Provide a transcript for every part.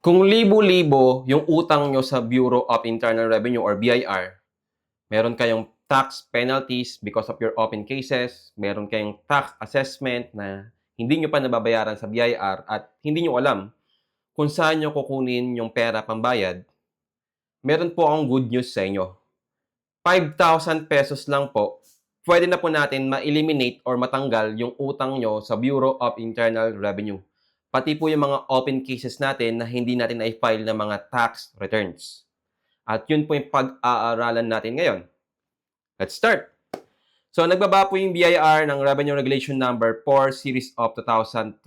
Kung libo-libo yung utang nyo sa Bureau of Internal Revenue or BIR, meron kayong tax penalties because of your open cases, meron kayong tax assessment na hindi nyo pa nababayaran sa BIR at hindi nyo alam kung saan nyo kukunin yung pera pambayad, meron po akong good news sa inyo. 5,000 pesos lang po, pwede na po natin ma-eliminate or matanggal yung utang nyo sa Bureau of Internal Revenue. Pati po yung mga open cases natin na hindi natin na-file ng mga tax returns. At yun po yung pag-aaralan natin ngayon. Let's start! So, nagbaba po yung BIR ng Revenue Regulation Number 4 Series of 2026.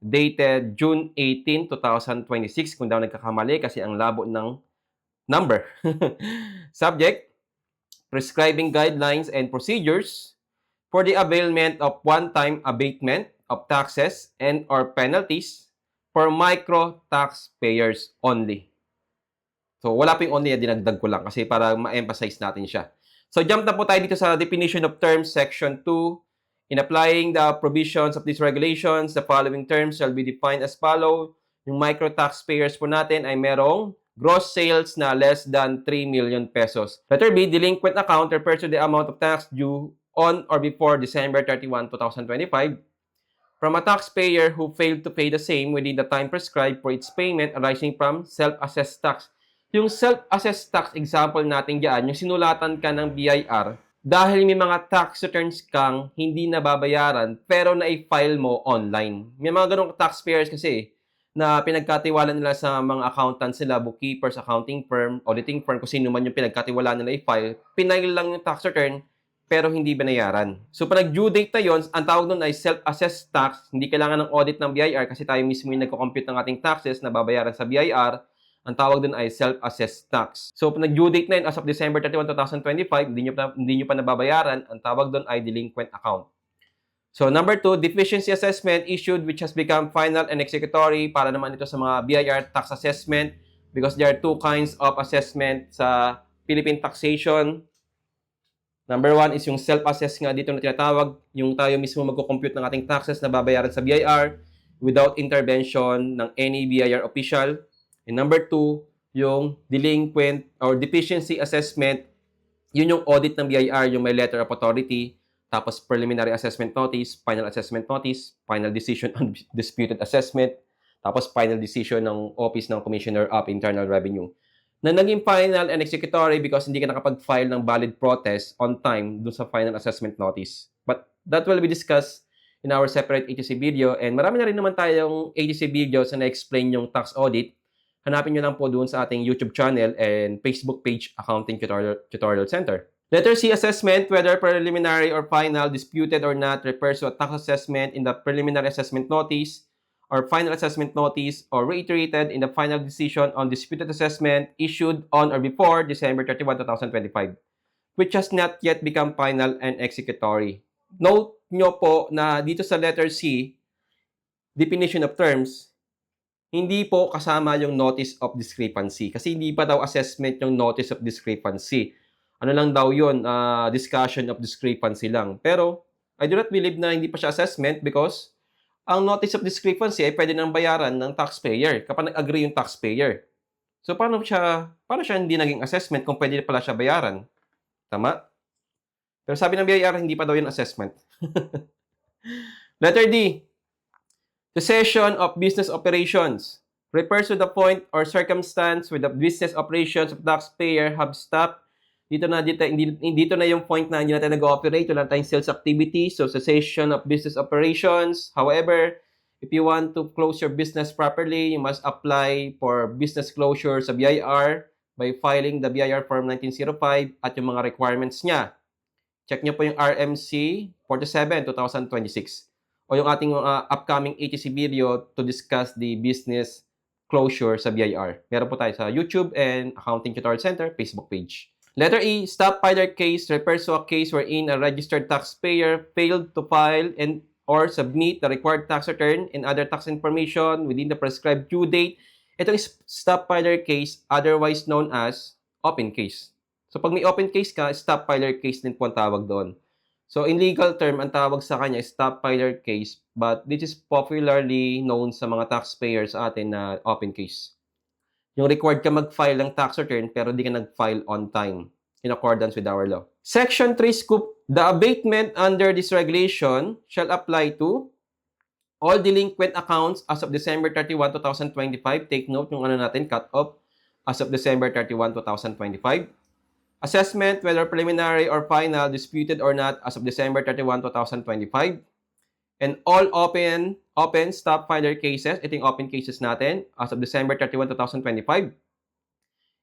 Dated June 18, 2026. Kung daw nagkakamali kasi ang labo ng number. Subject, prescribing guidelines and procedures for the availment of one-time abatement of taxes and or penalties for micro taxpayers only. So, wala po yung only, dinagdag ko lang kasi para ma-emphasize natin siya. So, jump na po tayo dito sa definition of terms, section 2. In applying the provisions of these regulations, the following terms shall be defined as follow. Yung micro taxpayers po natin ay merong gross sales na less than 3 million pesos. Letter B, delinquent account refers to the amount of tax due on or before December 31, 2025 from a taxpayer who failed to pay the same within the time prescribed for its payment arising from self-assessed tax. Yung self-assessed tax example natin diyan, yung sinulatan ka ng BIR dahil may mga tax returns kang hindi nababayaran pero na-file mo online. May mga ganong taxpayers kasi na pinagkatiwala nila sa mga accountants nila, bookkeepers, accounting firm, auditing firm, kung sino man yung pinagkatiwala nila i-file, pinail lang yung tax return pero hindi binayaran. So, pag nag-due date na yun, ang tawag nun ay self-assessed tax. Hindi kailangan ng audit ng BIR kasi tayo mismo yung nagko-compute ng ating taxes na babayaran sa BIR. Ang tawag dun ay self-assessed tax. So, pag nag-due date na yun as of December 31, 2025, hindi nyo pa nababayaran, ang tawag dun ay delinquent account. So, number 2, deficiency assessment issued which has become final and executory para naman ito sa mga BIR tax assessment because there are two kinds of assessment sa Philippine taxation. Number 1 is yung self-assess nga dito na tinatawag, yung tayo mismo magko-compute ng ating taxes na babayaran sa BIR without intervention ng any BIR official. And number 2, yung delinquent or deficiency assessment, yun yung audit ng BIR, yung may letter of authority, tapos preliminary assessment notice, final assessment notice, final decision on disputed assessment, tapos final decision ng Office ng Commissioner of Internal Revenue na naging final and executory because hindi ka nakapag-file ng valid protest on time dun sa final assessment notice. But that will be discussed in our separate ATC video and marami na rin naman tayong ATC videos na na-explain yung tax audit. Hanapin nyo lang po doon sa ating YouTube channel and Facebook page, Accounting Tutorial Center. Letter C, assessment, whether preliminary or final, disputed or not, refers to a tax assessment in the preliminary assessment notice or final assessment notice or reiterated in the final decision on disputed assessment issued on or before December 31, 2025, which has not yet become final and executory. Note nyo po na dito sa letter C, definition of terms, hindi po kasama yung notice of discrepancy kasi hindi pa daw assessment yung notice of discrepancy. Ano lang daw yun, discussion of discrepancy lang. Pero I do not believe na hindi pa siya assessment because ang notice of discrepancy ay pwede nang bayaran ng taxpayer kapag nag-agree yung taxpayer. So, paano siya hindi naging assessment kung pwede pala siya bayaran? Tama? Pero sabi ng BIR, hindi pa daw yung assessment. Letter D, cessation of business operations refers to the point or circumstance where the business operations of taxpayer have stopped. Dito na yung point na hindi natin nag-ooperate, wala tayong sales activity, so cessation of business operations. However, if you want to close your business properly, you must apply for business closure sa BIR by filing the BIR Form 1905 at yung mga requirements niya. Check nyo po yung RMC 47, 2026 o yung ating upcoming ATC video to discuss the business closure sa BIR. Meron po tayo sa YouTube and Accounting Tutorial Center Facebook page. Letter E, stop filer case refers to a case wherein a registered taxpayer failed to file and or submit the required tax return and other tax information within the prescribed due date. Ito is stop filer case, otherwise known as open case. So, pag may open case ka, stop filer case din po ang tawag doon. So, in legal term, ang tawag sa kanya is top filer case, but this is popularly known sa mga taxpayers sa atin na open case. Yung required ka mag-file ng tax return pero di ka nag-file on time in accordance with our law. Section 3 scoop, the abatement under this regulation shall apply to all delinquent accounts as of December 31, 2025. Take note yung cut off as of December 31, 2025. Assessment, whether preliminary or final, disputed or not, as of December 31, 2025. And all open stop filer cases, ito yung open cases natin, as of December 31, 2025,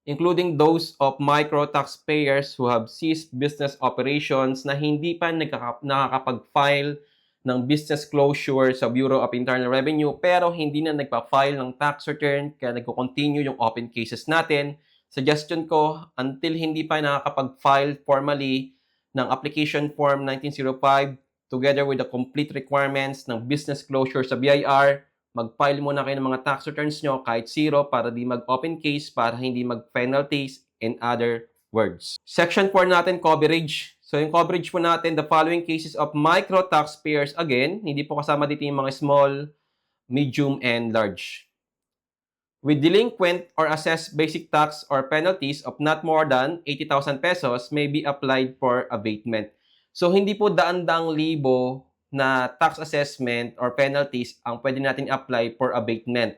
including those of micro taxpayers who have ceased business operations na hindi pa nakakapag-file ng business closure sa Bureau of Internal Revenue pero hindi na nagpa-file ng tax return kaya nagko-continue yung open cases natin. Suggestion ko, until hindi pa nakakapag-file formally ng application form 1905 together with the complete requirements ng business closure sa BIR, mag-file muna kayo ng mga tax returns nyo kahit zero para di mag-open case, para hindi mag-penalties, in other words. Section 4 natin, coverage. So yung coverage po natin, the following cases of micro taxpayers, again, hindi po kasama dito yung mga small, medium, and large. With delinquent or assessed basic tax or penalties of not more than 80,000 pesos may be applied for abatement. So, hindi po daan-daang libo na tax assessment or penalties ang pwede natin apply for abatement.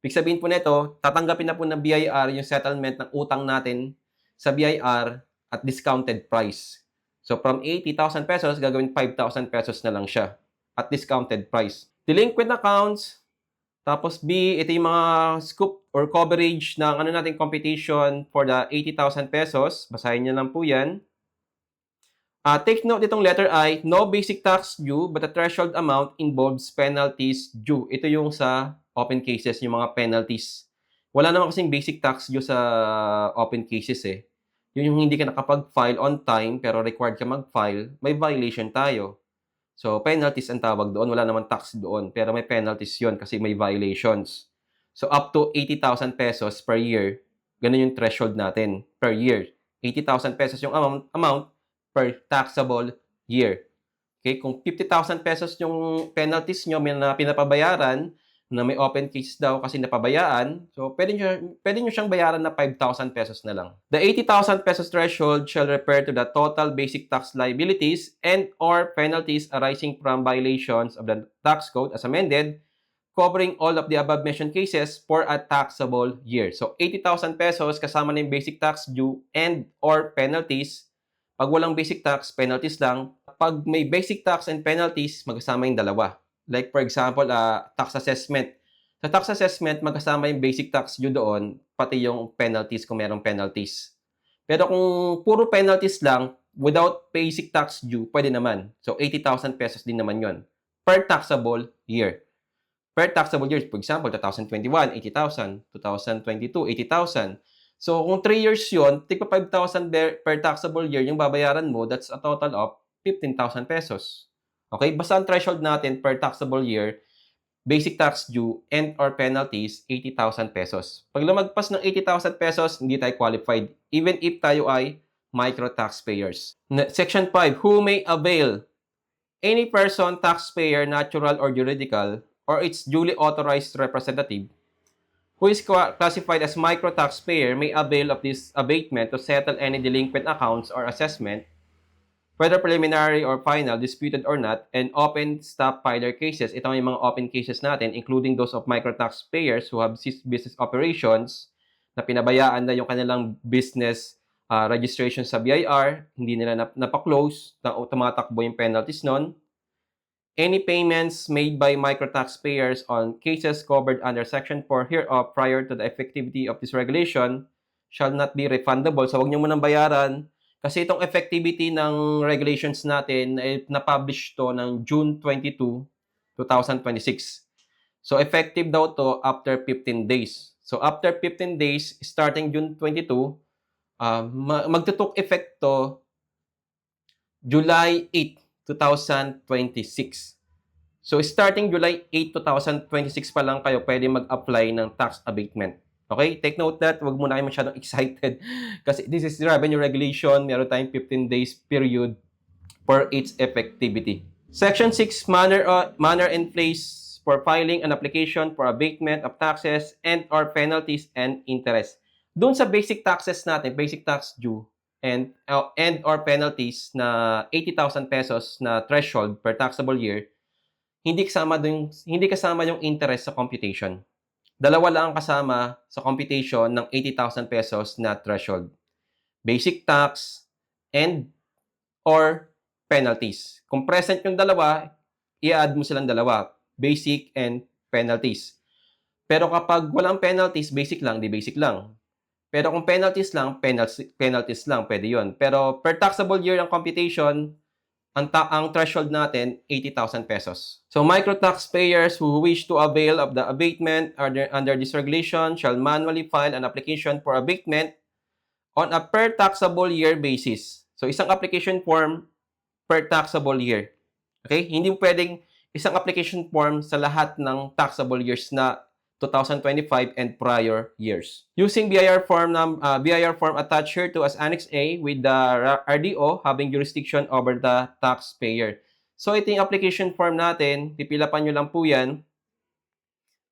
Ibig sabihin po nito, tatanggapin na po ng BIR yung settlement ng utang natin sa BIR at discounted price. So, from 80,000 pesos, gagawin 5,000 pesos na lang siya at discounted price. Delinquent accounts. Tapos B, ito yung mga scoop or coverage ng natin computation for the 80,000 pesos. Basahin niyo lang po yan. Take note itong letter I, no basic tax due but the threshold amount involves penalties due. Ito yung sa open cases, yung mga penalties. Wala naman kasing basic tax due sa open cases eh. Yun yung hindi ka nakapag-file on time pero required ka mag-file, may violation tayo. So, penalties ang tawag doon. Wala naman tax doon. Pero may penalties yon kasi may violations. So, up to 80,000 pesos per year. Ganun yung threshold natin per year. 80,000 pesos yung amount per taxable year. Okay? Kung 50,000 pesos yung penalties nyo na pinapabayaran, na may open case daw kasi napabayaan, so pwede nyo siyang bayaran na 5,000 pesos na lang. The 80,000 pesos threshold shall refer to the total basic tax liabilities and or penalties arising from violations of the tax code as amended, covering all of the above-mentioned cases for a taxable year. So, 80,000 pesos kasama na yung basic tax due and or penalties. Pag walang basic tax, penalties lang. Pag may basic tax and penalties, magkasama yung dalawa. Like for example, tax assessment. Sa tax assessment, magkasama yung basic tax due doon, pati yung penalties kung merong penalties. Pero kung puro penalties lang, without basic tax due, pwede naman. So, 80,000 pesos din naman yon per taxable year. Per taxable year, for example, 2021, 80,000. 2022, 80,000. So, kung 3 years yun, tigpa 5,000 per taxable year yung babayaran mo, that's a total of 15,000 pesos. Okay? Basta ang threshold natin per taxable year, basic tax due and or penalties, 80,000 pesos. Pag lumagpas ng 80,000 pesos, hindi tayo qualified, even if tayo ay micro taxpayers. Section 5, who may avail? Any person, taxpayer, natural or juridical, or its duly authorized representative, who is classified as micro taxpayer may avail of this abatement to settle any delinquent accounts or assessment, whether preliminary or final, disputed or not, and open stop filer cases. Ito yung mga open cases natin, including those of micro taxpayers who have ceased business operations, na pinabayaan na yung kanilang business registration sa BIR, hindi nila napaklose, tumatakbo yung penalties nun. Any payments made by micro taxpayers on cases covered under Section 4 hereof prior to the effectivity of this regulation shall not be refundable. So, huwag nyo munang bayaran. Kasi itong effectivity ng regulations natin, na-publish to ng June 22, 2026. So, effective daw to after 15 days. So, after 15 days, starting June 22, magtutok effect to July 8, 2026. So, starting July 8, 2026 pa lang kayo pwede mag-apply ng tax abatement. Okay? Take note that, huwag muna kayo masyadong excited kasi this is revenue regulation. Meron tayong 15 days period for its effectivity. Section 6, manner and place for filing an application for abatement of taxes and or penalties and interest. Doon sa basic taxes natin, basic tax due, and or penalties na 80,000 pesos na threshold per taxable year, hindi kasama yung interest sa computation. Dalawa lang ang kasama sa computation ng 80,000 pesos na threshold. Basic tax and or penalties. Kung present yung dalawa, i-add mo silang dalawa, basic and penalties. Pero kapag walang penalties, basic lang, di basic lang. Pero kung penalties lang, penalties lang, pwede yun. Pero per taxable year ang computation, ang threshold natin, 80,000 pesos. So micro taxpayers who wish to avail of the abatement under this regulation shall manually file an application for abatement on a per taxable year basis. So isang application form per taxable year. Okay? Hindi pwedeng isang application form sa lahat ng taxable years na 2025 and prior years. Using BIR form attached here to as Annex A with the RDO having jurisdiction over the taxpayer. So ito yung application form natin, pipilapan nyo lang po yan.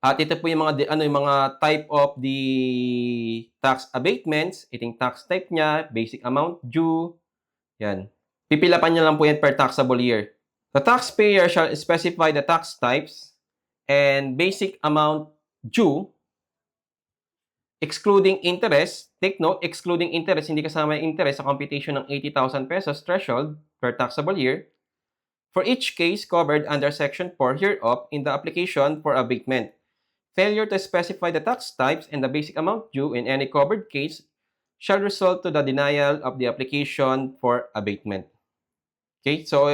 At ito po yung mga type of the tax abatements, iting tax type niya, basic amount due. Yan. Pipilapan nyo lang po yan per taxable year. The taxpayer shall specify the tax types and basic amount due, excluding interest. Take note, excluding interest, hindi kasama yung interest sa computation ng 80,000 pesos threshold per taxable year for each case covered under Section 4 hereof in the application for abatement. Failure to specify the tax types and the basic amount due in any covered case shall result to the denial of the application for abatement. Okay, so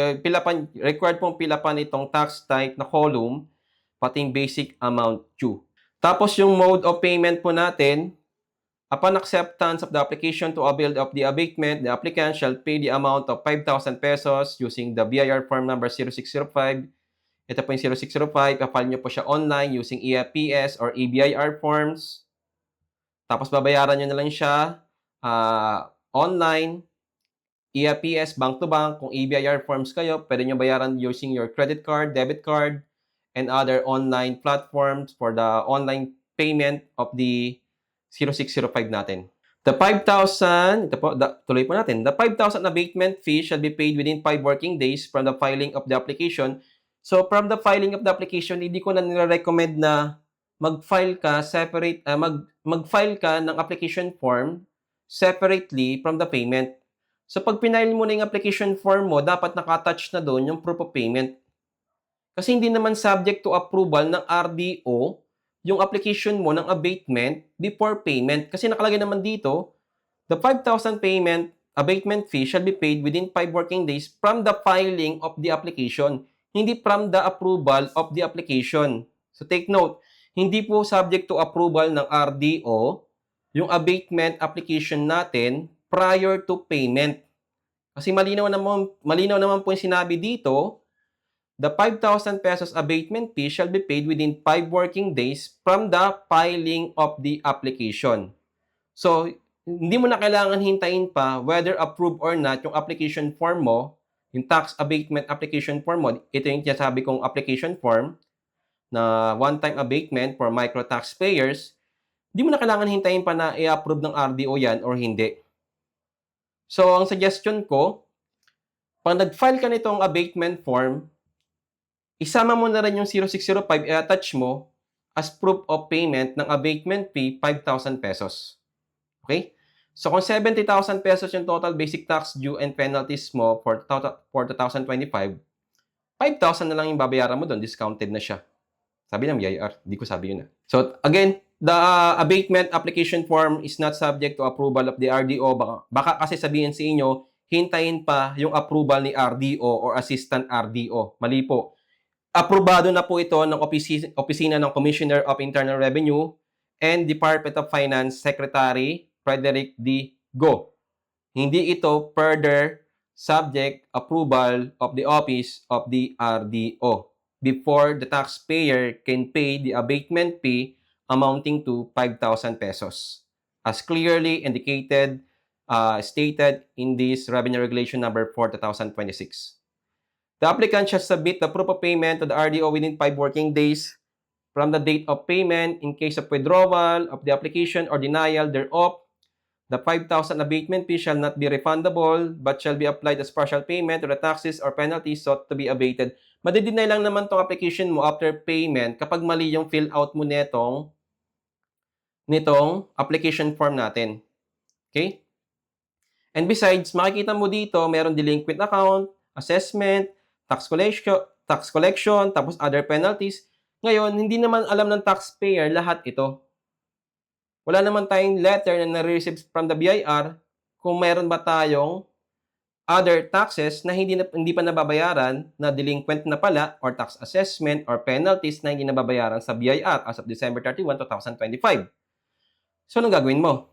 required pong pilapan itong tax type na column, pating basic amount due. Tapos yung mode of payment po natin, upon acceptance of the application to avail of the abatement, the applicant shall pay the amount of 5,000 pesos using the BIR form number 0605. Ito po yung 0605, kapal nyo po siya online using EFPS or EBIR forms. Tapos babayaran nyo na lang siya online, EFPS, bank to bank. Kung EBIR forms kayo, pwede nyo bayaran using your credit card, debit card, and other online platforms for the online payment of the 0605 natin. The 5,000, ito po, tuloy po natin. The 5,000 abatement fee shall be paid within 5 working days from the filing of the application. So, from the filing of the application, hindi ko na nire-recommend na mag-file ka separate, mag-file ka ng application form separately from the payment. So, pag pinail mo na yung application form mo, dapat nakatouch na doon yung proof of payment. Kasi hindi naman subject to approval ng RDO yung application mo ng abatement before payment. Kasi nakalagay naman dito, the 5,000 abatement fee shall be paid within 5 working days from the filing of the application, hindi from the approval of the application. So take note, hindi po subject to approval ng RDO yung abatement application natin prior to payment. Kasi malinaw naman po yung sinabi dito, the 5,000 pesos abatement fee shall be paid within 5 working days from the filing of the application. So, hindi mo na kailangan hintayin pa whether approved or not yung application form mo, yung tax abatement application form mo. Ito yung sinasabi kong application form na one-time abatement for micro taxpayers. Hindi mo na kailangan hintayin pa na i-approve ng RDO yan or hindi. So, ang suggestion ko, pag nag-file ka nitong abatement form, isama mo na rin yung 0605, i-attach mo as proof of payment ng abatement fee, 5,000 pesos. Okay? So, kung 70,000 pesos yung total basic tax due and penalties mo for 2025, 5,000 na lang yung babayaran mo doon, discounted na siya. Sabi ng BIR, hindi ko sabi yun. So, again, the abatement application form is not subject to approval of the RDO. Baka kasi sabihin sa inyo, hintayin pa yung approval ni RDO or Assistant RDO. Mali po. Aprobado na po ito ng Opisina ng Commissioner of Internal Revenue and Department of Finance Secretary Frederick D. Go. Hindi ito further subject approval of the Office of the RDO before the taxpayer can pay the abatement fee amounting to 5,000 pesos as clearly indicated stated in this Revenue Regulation Number 4, 2026. The applicant shall submit the proof of payment to the RDO within 5 working days from the date of payment. In case of withdrawal of the application or denial thereof, the 5,000 abatement fee shall not be refundable but shall be applied as partial payment to the taxes or penalties sought to be abated. Madideny lang naman tong application mo after payment kapag mali yung fill out mo nitong application form natin. Okay? And besides, makikita mo dito, meron delinquent account, assessment, tax collection, tapos other penalties. Ngayon, hindi naman alam ng taxpayer lahat ito. Wala naman tayong letter na na-receive from the BIR kung meron ba tayong other taxes na hindi pa nababayaran na delinquent na pala or tax assessment or penalties na hindi nababayaran sa BIR as of December 31, 2025. So, anong gagawin mo?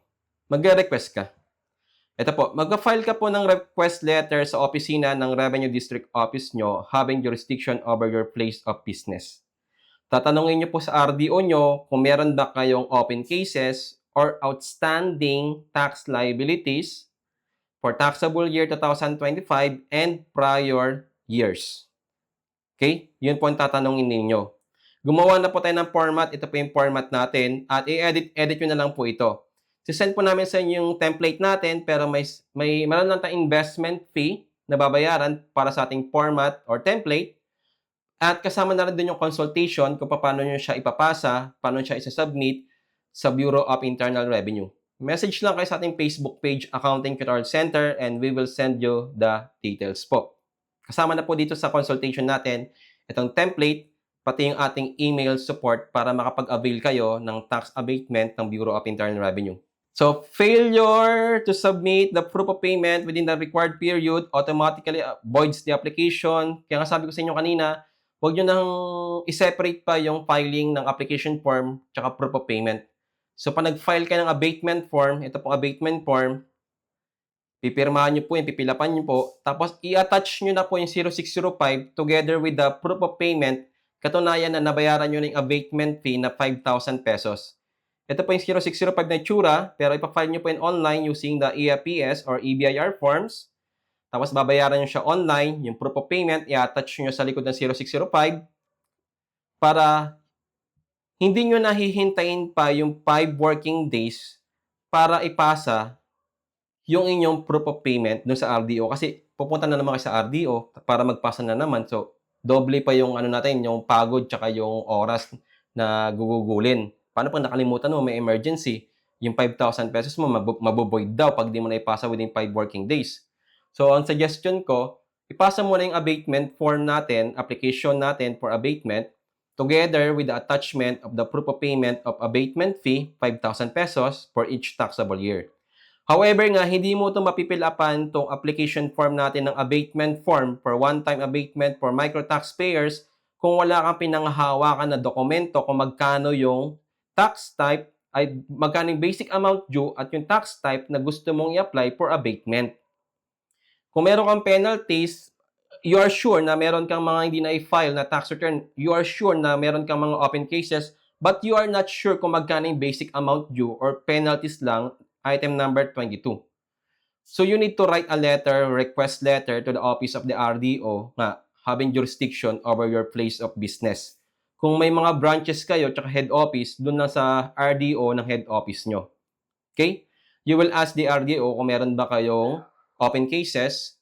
Magre-request ka. Ito po, mag-file ka po ng request letter sa opisina ng Revenue District Office nyo having jurisdiction over your place of business. Tatanungin nyo po sa RDO nyo kung meron ba kayong open cases or outstanding tax liabilities for taxable year 2025 and prior years. Okay? Yun po ang tatanungin ninyo. Gumawa na po tayo ng format. Ito po yung format natin. At i-edit nyo na lang po ito. Sisend po namin sa inyo yung template natin pero meron lang tayong investment fee na babayaran para sa ating format or template. At kasama na rin din yung consultation kung paano nyo siya ipapasa, paano siya isa-submit sa Bureau of Internal Revenue. Message lang kayo sa ating Facebook page, Accounting Tutorial Center, and we will send you the details po. Kasama na po dito sa consultation natin itong template, pati yung ating email support para makapag-avail kayo ng tax abatement ng Bureau of Internal Revenue. So, failure to submit the proof of payment within the required period automatically voids the application. Kaya nga sabi ko sa inyo kanina, huwag nyo nang i-separate pa yung filing ng application form tsaka proof of payment. So, pag nag-file ka ng abatement form, ito pong abatement form, pipirmahan nyo po yung pipilapan nyo po, tapos i-attach nyo na po yung 0605 together with the proof of payment, katunayan na nabayaran nyo na yung abatement fee na 5,000 pesos. Ito po yung 0605 na itsura, pero ipafile nyo po yung online using the EFPS or EBIR forms. Tapos babayaran nyo siya online, yung proof of payment, i-attach nyo sa likod ng 0605 para hindi nyo nahihintayin pa yung 5 working days para ipasa yung inyong proof of payment dun sa RDO. Kasi pupunta na naman kayo sa RDO para magpasa na naman. So, doble pa yung natin, yung pagod tsaka yung oras na gugugulin. Paano pag nakalimutan mo, may emergency, yung 5,000 pesos mo, mabuboid daw pag di mo na ipasa within 5 working days. So, ang suggestion ko, ipasa mo na yung abatement form natin, application natin for abatement, together with the attachment of the proof of payment of abatement fee, 5,000 pesos for each taxable year. However nga, hindi mo ito mapipilapan itong application form natin ng abatement form for one-time abatement for micro-taxpayers kung wala kang pinanghahawakan na dokumento kung magkano yung tax type, ay magkano yung basic amount due at yung tax type na gusto mong i-apply for abatement. Kung meron kang penalties, you are sure na meron kang mga hindi na i-file na tax return, you are sure na meron kang mga open cases, but you are not sure kung magkano yung basic amount due or penalties lang, item number 22. So you need to write a letter, request letter to the office of the RDO na having jurisdiction over your place of business. Kung may mga branches kayo tsaka head office, dun lang sa RDO ng head office nyo. Okay? You will ask the RDO kung meron ba kayong open cases,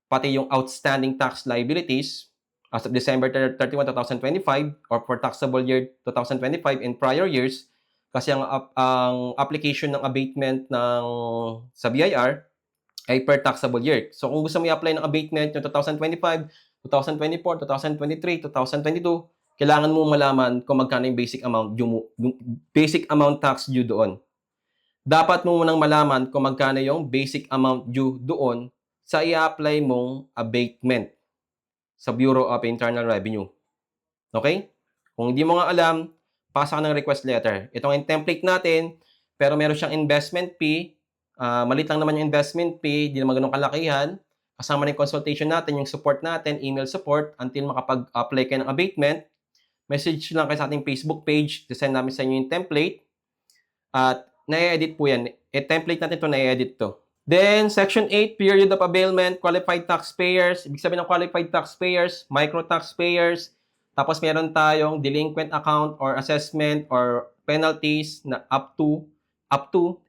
pati yung outstanding tax liabilities as of December 31, 2025 or for taxable year 2025 and prior years kasi ang application ng abatement sa BIR ay per taxable year. So kung gusto mo i-apply ng abatement yung 2025, 2024, 2023, 2022, kailangan mo malaman kung magkano yung basic amount tax due doon. Dapat mo munang malaman kung magkano yung basic amount due doon sa i-apply mong abatement sa Bureau of Internal Revenue. Okay? Kung hindi mo nga alam, pasa ka ng request letter. Ito yung template natin, pero meron siyang investment fee. Malit lang naman yung investment fee, di naman ganun kalakihan. Kasama na yung consultation natin, yung support natin, email support, until makapag-apply kayo ng abatement. Message lang kayo sa ating Facebook page, send namin sa inyo yung template. At na-edit po yan. Template natin ito, na-edit to. Then, Section 8, period of availment, qualified taxpayers. Ibig sabihin ng qualified taxpayers, micro taxpayers. Tapos, meron tayong delinquent account or assessment or penalties na up to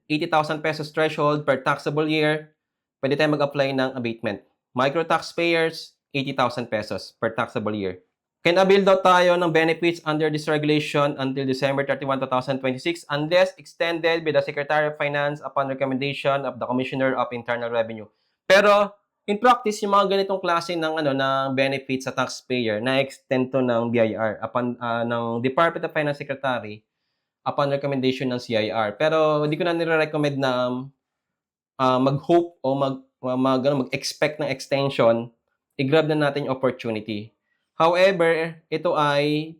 80,000 pesos threshold per taxable year. Pwede tayo mag-apply ng abatement. Micro taxpayers, 80,000 pesos per taxable year. Can avail daw tayo ng benefits under this regulation until December 31, 2026 unless extended by the Secretary of Finance upon recommendation of the Commissioner of Internal Revenue. Pero, in practice, yung mga ganitong klase ng benefits sa taxpayer na extend to ng BIR upon ng Department of Finance Secretary upon recommendation ng CIR. Pero, hindi ko na nire-recommend na mag-hope o mag-expect ng extension. I-grab na natin yung opportunity. However, ito ay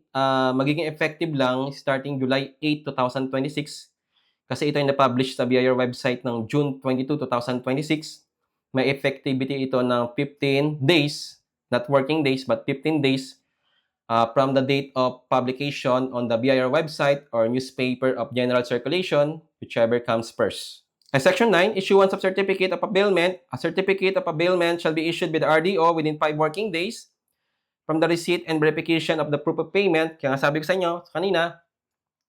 magiging effective lang starting July 8, 2026 kasi ito ay na-publish sa BIR website ng June 22, 2026. May effectivity ito ng 15 days, not working days, but 15 days from the date of publication on the BIR website or newspaper of general circulation, whichever comes first. Section 9, issuance of certificate of availment. A certificate of availment shall be issued by the RDO within 5 working days from the receipt and verification of the proof of payment. Kaya nga sabi ko sa inyo kanina,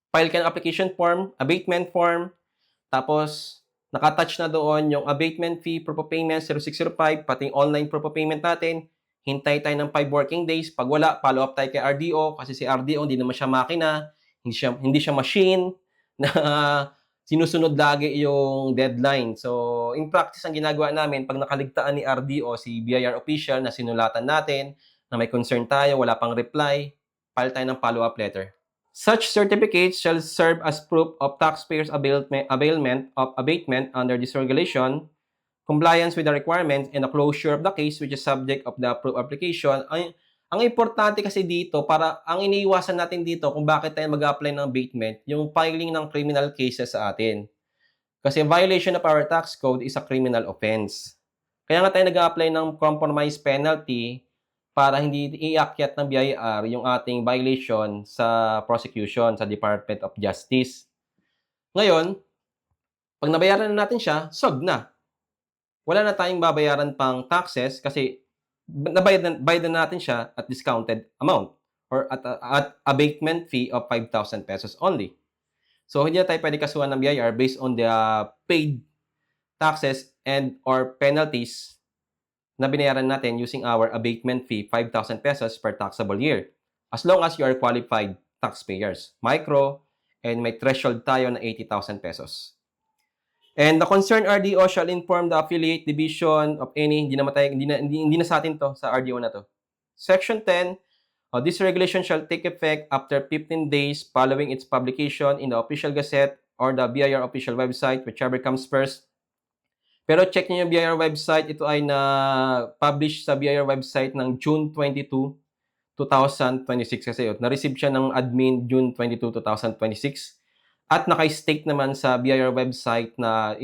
file ka ng application form, abatement form, tapos nakatouch na doon yung abatement fee, proof of payment, 0605, pati yung online proof of payment natin. Hintay tayo ng 5 working days. Pag wala, follow up tayo kay RDO kasi si RDO hindi naman siya makina, hindi siya machine na sinusunod lagi yung deadline. So, in practice, ang ginagawa namin, pag nakaligtaan ni RDO, si BIR official na sinulatan natin, na may concern tayo, wala pang reply, file tayo ng follow-up letter. Such certificates shall serve as proof of taxpayers' availment of abatement under this regulation, compliance with the requirements, and the closure of the case which is subject of the approved application. Ang importante kasi dito, para ang iniiwasan natin dito kung bakit tayo mag-apply ng abatement, yung filing ng criminal cases sa atin. Kasi violation of our tax code is a criminal offense. Kaya nga tayo nag-apply ng compromise penalty para hindi iakyat ng BIR yung ating violation sa prosecution sa Department of Justice. Ngayon, pag nabayaran na natin siya, solved na. Wala na tayong babayaran pang taxes kasi bayad na natin siya at discounted amount or at abatement fee of 5,000 pesos only. So, hindi na tayo pwede kasuhan ng BIR based on the paid taxes and or penalties na binayaran natin using our abatement fee, 5,000 pesos per taxable year. As long as you are qualified taxpayers, micro, and may threshold tayo na 80,000 pesos. And the concerned RDO shall inform the affiliate division of any, hindi na sa atin to, sa RDO na to. Section 10, this regulation shall take effect after 15 days following its publication in the Official Gazette or the BIR official website, whichever comes first. Pero check niyo yung BIR website. Ito ay na-publish sa BIR website ng June 22, 2026 kasi na-receive siya ng admin June 22, 2026 at naka-state naman sa BIR website na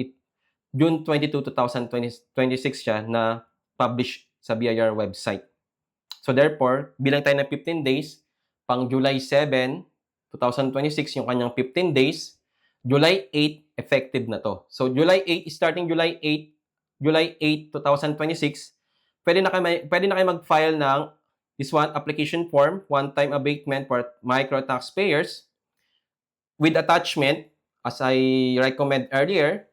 June 22, 2026 siya na publish sa BIR website. So therefore, bilang tayo ng 15 days, pang July 7, 2026 yung kanyang 15 days, July 8, effective na to. So, July 8, starting July 8, 2026, pwede na kayo mag-file ng this one application form, one-time abatement for micro taxpayers with attachment, as I recommend earlier,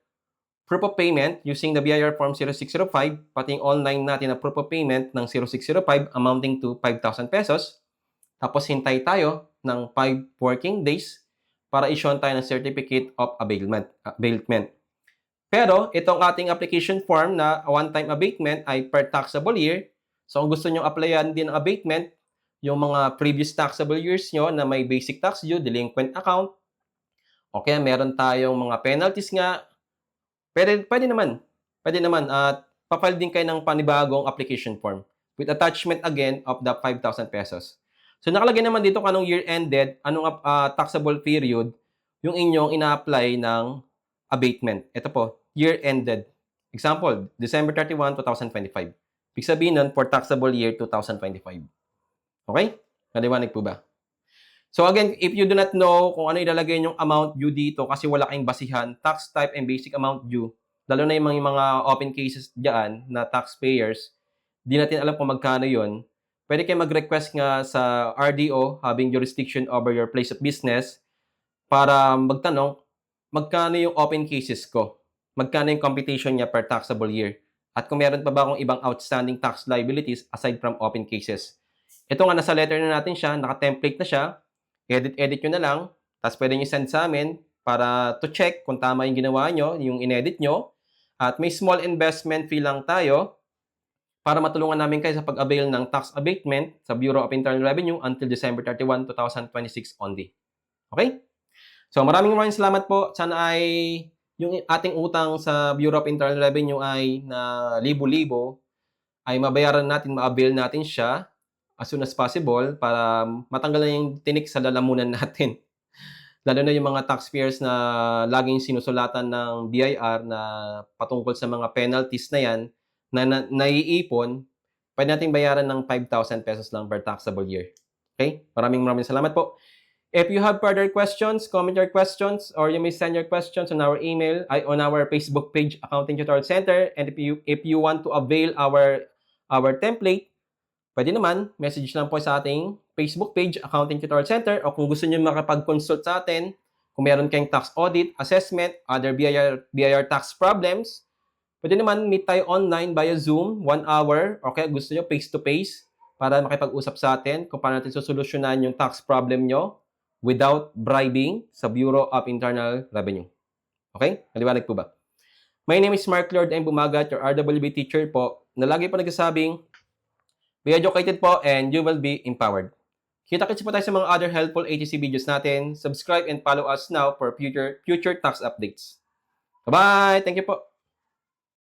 proof of payment using the BIR form 0605, pati yung online natin na proof of payment ng 0605 amounting to 5,000 pesos. Tapos, hintay tayo ng 5 working days para issuean tayo ng certificate of abatement. Pero, itong ating application form na one-time abatement ay per taxable year. So, kung gusto nyo applyan din ang abatement, yung mga previous taxable years nyo na may basic tax due, delinquent account, o kaya meron tayong mga penalties nga, pwede naman. At pa-file din kayo ng panibagong application form with attachment again of the 5,000 pesos. So, nakalagay naman dito kung anong year ended, anong taxable period, yung inyong ina-apply ng abatement. Ito po, year ended. Example, December 31, 2025. Ibig sabihin nun, for taxable year 2025. Okay? Naliwanag po ba? So again, if you do not know kung ano ilalagay yung amount due dito kasi wala kayong basihan, tax type and basic amount due, lalo na yung mga open cases diyan na taxpayers, di natin alam kung magkano yun. Pwede kayong mag-request nga sa RDO, having jurisdiction over your place of business, para magtanong, magkano yung open cases ko? Magkano yung computation niya per taxable year? At kung meron pa ba akong ibang outstanding tax liabilities aside from open cases? Ito nga, nasa letter na natin siya, naka-template na siya, edit-edit nyo na lang, tapos pwede nyo send sa amin para to check kung tama yung ginawa nyo, yung inedit nyo. At may small investment fee lang tayo para matulungan namin kayo sa pag-avail ng tax abatement sa Bureau of Internal Revenue until December 31, 2026 only. Okay? So maraming salamat po. Sana ay yung ating utang sa Bureau of Internal Revenue ay na libo-libo ay mabayaran natin, ma-avail natin siya as soon as possible para matanggal na yung tinik sa lalamunan natin. Lalo na yung mga taxpayers na laging sinusulatan ng BIR na patungkol sa mga penalties na yan na naiipon, pwede nating bayaran ng 5,000 pesos lang per taxable year. Okay? Maraming salamat po. If you have further questions, comment your questions, or you may send your questions on our email, on our Facebook page, Accounting Tutorial Center. And if you want to avail our template, pwede naman, message lang po sa ating Facebook page, Accounting Tutorial Center, o kung gusto niyo makapag-consult sa atin, kung meron kayong tax audit, assessment, other BIR tax problems, pwede naman meet tayo online via Zoom, 1 hour, o kaya gusto niyo face-to-face, para makipag-usap sa atin kung paano natin sosolusyonan yung tax problem nyo without bribing sa Bureau of Internal Revenue. Okay? Maliwanag po ba? My name is Mark Lord M. Bumagat, your RWB teacher po, na lagi po nagsasabing, be educated po and you will be empowered. Kita-kits po tayo sa mga other helpful ATC videos natin. Subscribe and follow us now for future tax updates. Bye-bye! Thank you po!